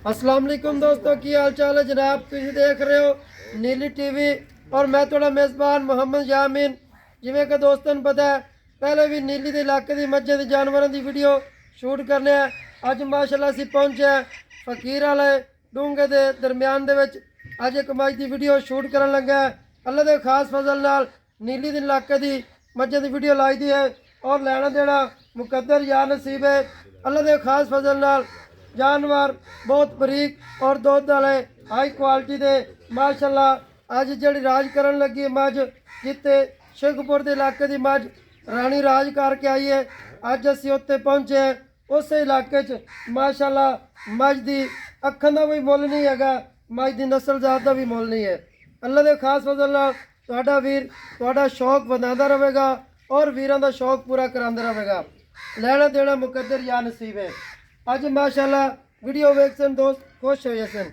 अस्सलाम वालेकुम दोस्तों, की हाल चाल है जनाब। तुम देख रहे हो नीली टीवी और मैं थोड़ा मेज़बान मोहम्मद यामीन। जिमें कि दोस्तों ਨੂੰ पता है पहले भी नीली ਦੇ ਇਲਾਕੇ ਦੀ ਮੱਝਾਂ ਦੇ ਜਾਨਵਰਾਂ ਦੀ ਵੀਡੀਓ ਸ਼ੂਟ ਕਰਨੇ ਆ। ਅੱਜ ਮਾਸ਼ਾਅੱਲਾ ਅਸੀਂ ਪਹੁੰਚੇ ਆ ਫਕੀਰ ਵਾਲੇ ਡੂੰਗੇ ਦੇ ਦਰਮਿਆਨ ਦੇ ਵਿੱਚ। ਅੱਜ ਇੱਕ ਮੱਝ ਦੀ ਵੀਡੀਓ ਸ਼ੂਟ ਕਰਨ ਲੱਗਾ ਹੈ। ਅੱਲਾ ਦੇ ਖਾਸ ਫਜ਼ਲ ਨਾਲ नीली ਦੇ ਇਲਾਕੇ ਦੀ ਮੱਝਾਂ ਦੀ ਵੀਡੀਓ ਲਾਈ ਦੀ ਹੈ और ਲੈਣਾ ਦੇਣਾ ਮੁਕੱਦਰ या नसीब है। अल्लाह ਦੇ ਖਾਸ ਫਜ਼ਲ ਨਾਲ जानवर बहुत बरीक और दुध वाले हाई क्वालिटी दे माशाअल्लाह अज जी राज करन लगी मझ जिते शेखपुर के इलाके की मझ रानी राज करके आई है। अज असी उत्ते पहुंचे हैं उस इलाके च माशाअल्लाह मझ की अखन का भी मुल नहीं है, मझ की नस्ल जात का भी मुल नहीं है। अल्लाह के खास फजल नाल तुहाडा वीर तुहाडा शौक वधांदा रहेगा और वीरां दा शौक पूरा करांदा रहेगा। लेना देना मुकद्दर या नसीब है। अज माशाअल्लाह वीडियो वेख सन दोस्त खुश हो सन।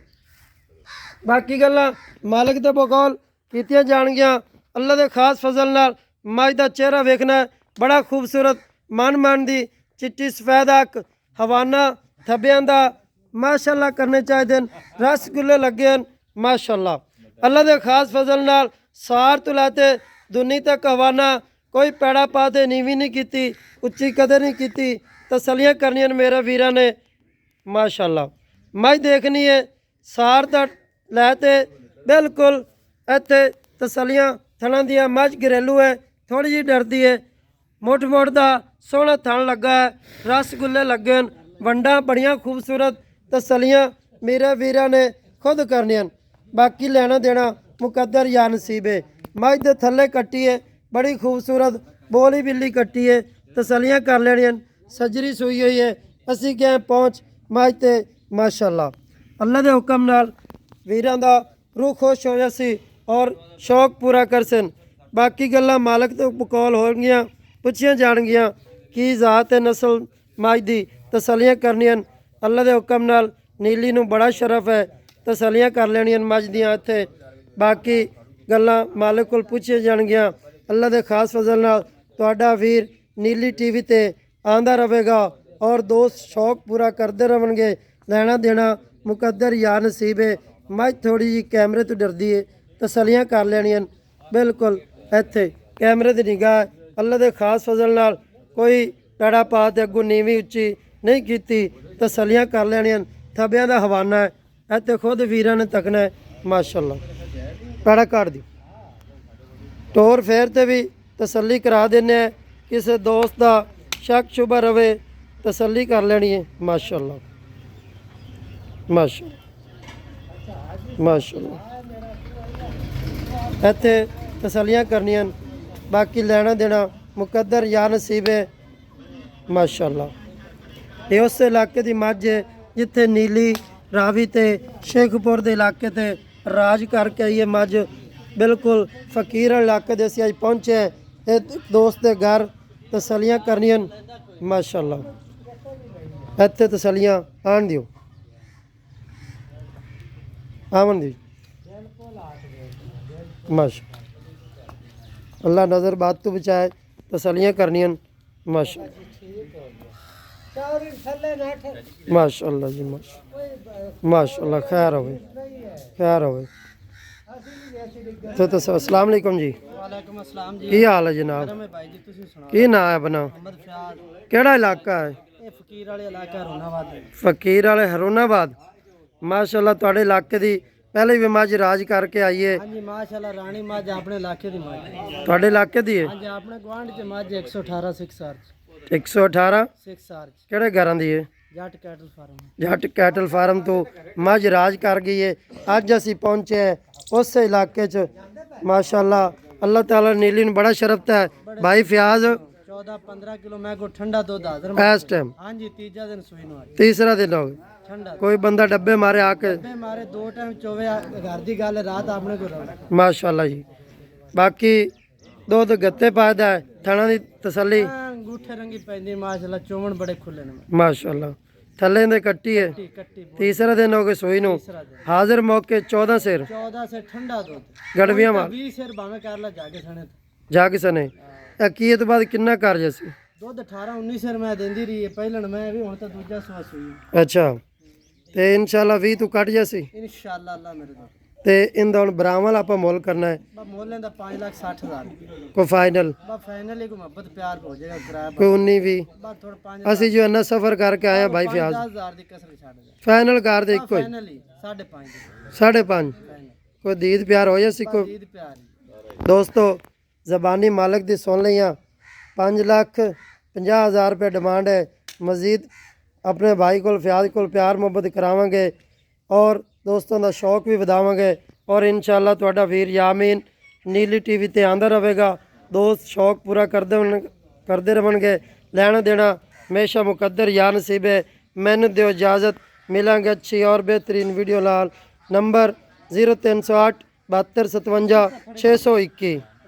बाकी गल्लां मालिक दे बकौल कीतियां जाणगियां। अल्लाह दे खास फजल नाल मझ दा चेहरा वेखना बड़ा खूबसूरत मन दी चिट्टी सफेद अख हवाना थब्बियां दा माशाअल्लाह करने चाहिए। रसगुल्ले लगे हैं माशाअल्लाह। अल्लाह दे खास फजल नाल सार तो लाते दुनी तक हवाना कोई पैड़ा पाते नीवी नहीं की उच्ची कदर नहीं की तसलियाँ करनियां मेरे वीरां ने माशाअल्लाह। मझ देखनी है सार तक लैते बिल्कुल इत्थे तसलियाँ थणा दियां। मझ घरेलू है थोड़ी जी डरती है मुठ का सोहना थण लगा है रसगुल्ले लगे हैं वंडा बड़ियां खूबसूरत तसलियाँ मेरे वीरां ने खुद करनियां। बाकी लेना देना मुकद्दर या नसीब है। मझ दे थल्ले कट्टी है बड़ी खूबसूरत बोली बिल्ली कट्टी है तसलियाँ कर लेनियां। सजरी सुई हुई है असी गए पहुँच मझ ते माशाअल्लाह। अल्लाह के हुक्म नाल वीरां दा रूह खुश हो जासी और शौक पूरा कर सन। बाकी गल्लां मालक तो बकौल हो गईयां पुछियां जाणगियां की जात है नस्ल मझ दी तसलियाँ करनियां। अल्लाह के हुक्म नाल नीली नूं बड़ा शरफ है तसलियाँ कर लेनियां मझ दियां इत्थे। बाकी गल्लां मालिक कोल पुछियां जाणगियां। अल्लाह के खास फजल नाल तुहाडा वीर नीली टीवी ते आंदा रहेगा और दोस्त शौक पूरा करते रहेंगे। लेना देना मुकद्दर या नसीब है। मझ थोड़ी जी कैमरे तो डरती है तसलियाँ कर लेनियां बिल्कुल इत्थे कैमरे की निगाह। अल्लाह के खास फजल नाल कोई पैड़ा पा ते अगों नीवी उच्ची नहीं की तसलियाँ कर लेनियां। थब्बियां दा हवाना है इत्थे खुद वीरां ने तकना है माशाअल्लाह। पैड़ा काट दी टोर फेर ते भी तसली करा देने किसी दोस्त का शक शुबा रवे तसली कर लेनी है माशाअल्लाह माशाअल्लाह माशाअल्लाह। इत्थे तसलियाँ करनियां बाकी लेना देना मुकद्दर या नसीब है माशाअल्लाह। ये उस इलाके की मझ है जिथे नीली रावी ते शेखपुर के इलाके ते राज करके आई है मझ बिल्कुल फकीर इलाके दे असीं अज पहुँचे हैं एक दोस्त के घर तसलियाँ करनियां माशाअल्लाह। इत्थे तसलियाँ आन दियो आवन दी माशा अल्लाह नज़र बात तो बचाए तसलियाँ करनियां माशाअल्लाह माशाअल्लाह जी माशाअल्लाह। खैर हो तो अस्सलाम वालेकुम जी। वालेकुम अस्सलाम जी। की हाल है जनाब? भाई जी तुसी सुनाओ की ना है अपना? मोहम्मद फयाज। केड़ा इलाका है? ये फकीर वाले इलाका हरोनाबाद है। फकीर वाले हरोनाबाद माशाअल्लाह। तुहाडे इलाके दी पहले भी मझ राज करके आई है। हां जी माशाअल्लाह रानी मझ अपने इलाके दी मझ। तुहाडे इलाके दी है? हां जी अपने गवांढ च मझ 118 6 सार्च 118 6 सार्च केड़े घरां दी है? जट कैटल फार्म। जट कैटल फार्म तो मझ राज कर गई है। अज असी पहुंचे हैं उस इलाके च माशाअल्लाह। अल्लाह ताला नीली ने बड़ा शरफ है भाई फयाज 14-15 किलो मैं को ठंडा दूध हाजिर इस टाइम। हां जी तीसरा दिन सुई नो तीसरा दिन हो गया ठंडा कोई बंदा डब्बे मारे आके मारे 2 टाइम चोवे घर दी गल रात अपने को रहो माशाअल्लाह जी। बाकी दूध गत्ते पादा है थणा दी तसल्ली अंगूठे रंगी पैंदी माशाअल्लाह चोमन बड़े खुले ने माशाअल्लाह। थल्ले दे कट्टी है कट्टी तीसरा दिन हो गए सोई नो हाजिर मौके 14 सिर 14 से ठंडा दूध गड़वियां मार 20 सिर भावे कर ला जाके सने जाके सने की तो बाद किन्ना कर जैसे दूध 18-19 सिर मैं देंदी रही है पहलन मैं भी हुण तो दूजा सवा सुई। अच्छा ਤੇ ਇਨਸ਼ਾਅੱਲਾ 20 ਤੋਂ ਕੱਟ ਜਾਸੀ ਇਨਸ਼ਾਅੱਲਾ ਅੱਲਾ ਮੇਰੇ ਕੋਲ ਤੇ ਇਹਦਾ ਹੁਣ ਬਰਾਮਲ ਆਪਾਂ ਮੁੱਲ ਕਰਨਾ ਹੈ ਬਾ ਮੁੱਲ ਦਾ 5,60,000 ਕੋਈ ਫਾਈਨਲ ਬਾ ਫਾਈਨਲ ਇੱਕ ਮੁਹੱਬਤ ਪਿਆਰ ਹੋ ਜਾਏਗਾ ਕਿਰਾਇਆ ਕੋਈ 19 20 ਬਾ ਥੋੜਾ 5 ਅਸੀਂ ਜੋ ਇੰਨਾ ਸਫ਼ਰ ਕਰਕੇ ਆਏ ਹਾਂ ਭਾਈ ਫਿਆਜ਼ 5,000 ਦੀ ਕਸਰ ਛੱਡ ਦੇ ਫਾਈਨਲ ਕਰ ਦੇ ਇੱਕੋ ਹੀ ਫਾਈਨਲ ਹੀ 5.5 5.5 ਫਾਈਨਲ ਕੋਈ ਦੀਦ ਪਿਆਰ ਹੋ ਜਾਸੀ ਕੋਈ ਈਦ ਪਿਆਰ ਹੀ। ਦੋਸਤੋ ਜ਼ਬਾਨੀ ਮਾਲਕ ਦੀ ਸੁਣ ਲਈਆਂ 5,50,000 रुपये डिमांड है मज़ीद अपने भाई को फियाज को प्यार मुहब्बत करावांगे और दोस्तों का शौक भी वधावांगे और इंशाअल्लाह तुहाडा वीर यामीन नीली टीवी ते आंदा रहेगा दोस्त शौक पूरा करते रहणगे लैना देना हमेशा मुकद्दर या नसीब है मैनू दिओ इजाज़त मिलांगे अच्छी और बेहतरीन वीडियो नाल नंबर 0308 72 57 621